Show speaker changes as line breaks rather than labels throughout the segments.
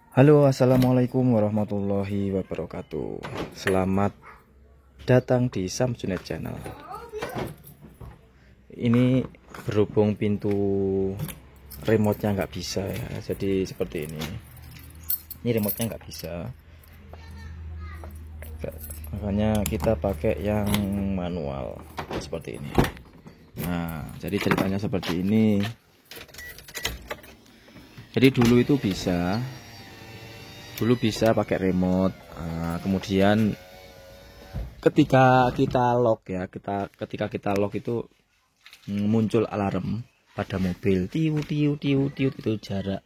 Halo, assalamualaikum warahmatullahi wabarakatuh. Selamat datang di Samsunet Channel. Ini berhubung pintu remote-nya nggak bisa ya, jadi seperti ini. Ini remote-nya nggak bisa, makanya kita pakai yang manual seperti ini. Nah, jadi ceritanya seperti ini. Jadi dulu bisa pakai remote. Kemudian ketika kita lock itu muncul alarm pada mobil, tiu tiu tiu tiu, itu jarak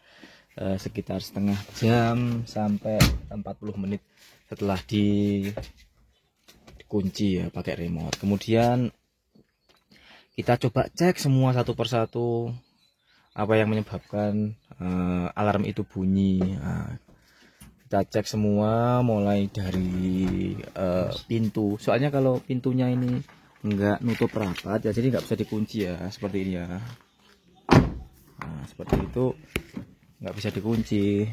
sekitar setengah jam sampai 40 menit setelah dikunci ya pakai remote. Kemudian kita coba cek semua satu persatu apa yang menyebabkan alarm itu bunyi. Kita cek semua mulai dari pintu, soalnya kalau pintunya ini enggak nutup rapat ya, jadi nggak bisa dikunci ya, seperti ini ya. Nah, seperti itu nggak bisa dikunci.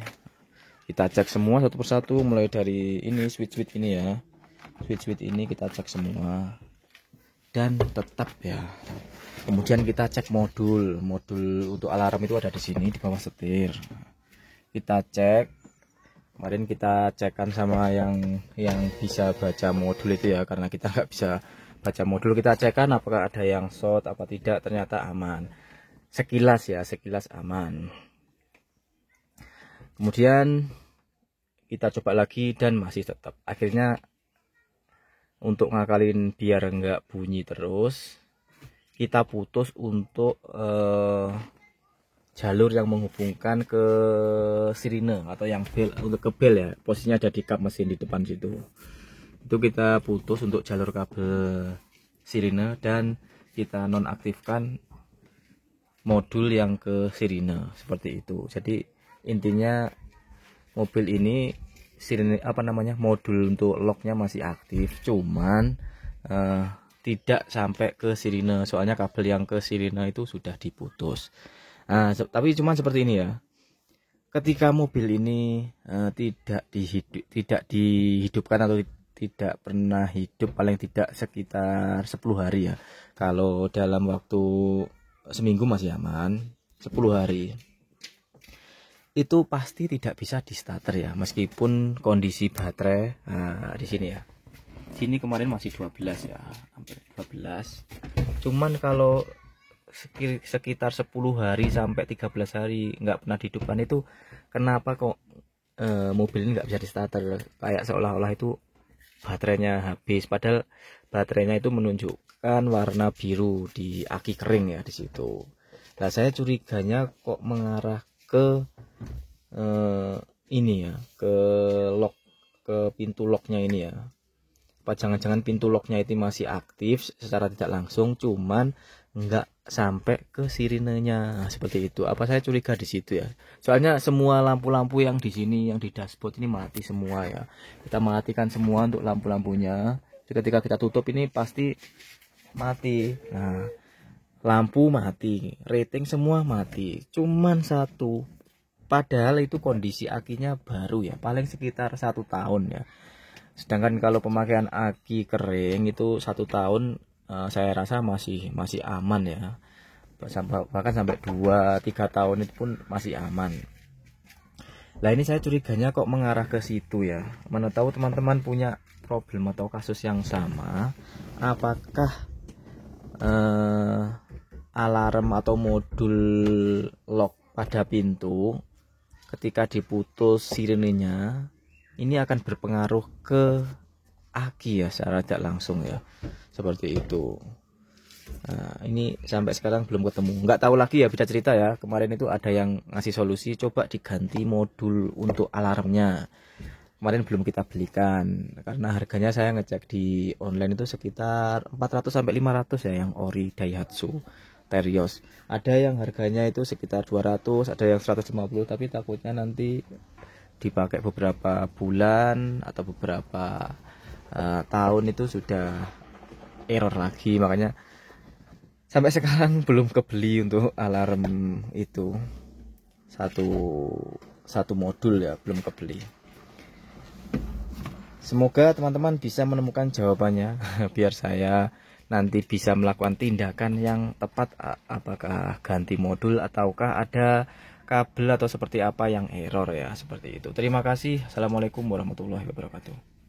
Kita cek semua satu persatu, mulai dari ini switch ini ya, switch ini kita cek semua dan tetap ya. Kemudian kita cek modul untuk alarm itu ada di sini di bawah setir. Kita cek, kemarin kita cekkan sama yang bisa baca modul itu ya, karena kita nggak bisa baca modul. Kita cekkan apakah ada yang short apa tidak, ternyata aman. Sekilas aman. Kemudian kita coba lagi dan masih tetap. Akhirnya untuk ngakalin biar nggak bunyi terus, kita putus untuk jalur yang menghubungkan ke sirine atau yang bel, untuk ke bel ya, posisinya ada di kap mesin di depan situ. Itu kita putus untuk jalur kabel sirine dan kita nonaktifkan modul yang ke sirine, seperti itu. Jadi intinya mobil ini sirine modul untuk locknya masih aktif, cuman tidak sampai ke sirine, soalnya kabel yang ke sirine itu sudah diputus. Tapi cuman seperti ini ya, ketika mobil ini tidak dihidupkan atau tidak pernah hidup, paling tidak sekitar 10 hari ya. Kalau dalam waktu seminggu masih aman, 10 hari itu pasti tidak bisa di starter ya, meskipun kondisi baterai di sini ya. Sini kemarin masih 12 ya, hampir 12. Cuman kalau sekitar 10 hari sampai 13 hari nggak pernah dihidupkan, itu kenapa kok mobil ini nggak bisa di starter, kayak seolah-olah itu baterainya habis, padahal baterainya itu menunjukkan warna biru di aki kering ya di situ. Nah, saya curiganya kok mengarah ke ini ya, ke lock, ke pintu locknya ini ya. Apa jangan-jangan pintu locknya itu masih aktif secara tidak langsung, cuman nggak sampai ke sirinenya, seperti itu. Apa saya curiga di situ ya. Soalnya semua lampu-lampu yang di sini, yang di dashboard ini mati semua ya. Kita matikan semua untuk lampu-lampunya. Ketika kita tutup ini pasti mati. Nah, lampu mati, rating semua mati. Cuman satu, padahal itu kondisi akinya baru ya, paling sekitar 1 tahun ya. Sedangkan kalau pemakaian aki kering itu 1 tahun, saya rasa masih aman ya. Bahkan sampai 2-3 tahun itu pun masih aman. Nah, ini saya curiganya kok mengarah ke situ ya. Mana tahu teman-teman punya problem atau kasus yang sama. Apakah alarm atau modul lock pada pintu ketika diputus sirenenya ini akan berpengaruh ke aki ya, secara tidak langsung ya, seperti itu. Nah, ini sampai sekarang belum ketemu, nggak tahu lagi ya, bisa cerita ya. Kemarin itu ada yang ngasih solusi, coba diganti modul untuk alarmnya. Kemarin belum kita belikan karena harganya saya ngecek di online itu sekitar 400 sampai 500 ya, yang ori Daihatsu Terios. Ada yang harganya itu sekitar 200, ada yang 150, tapi takutnya nanti dipakai beberapa bulan atau beberapa tahun itu sudah error lagi, makanya sampai sekarang belum kebeli untuk alarm itu. satu modul ya, belum kebeli. Semoga teman-teman bisa menemukan jawabannya biar saya nanti bisa melakukan tindakan yang tepat, apakah ganti modul ataukah ada kabel atau seperti apa yang error ya, seperti itu. Terima kasih. Assalamualaikum warahmatullahi wabarakatuh.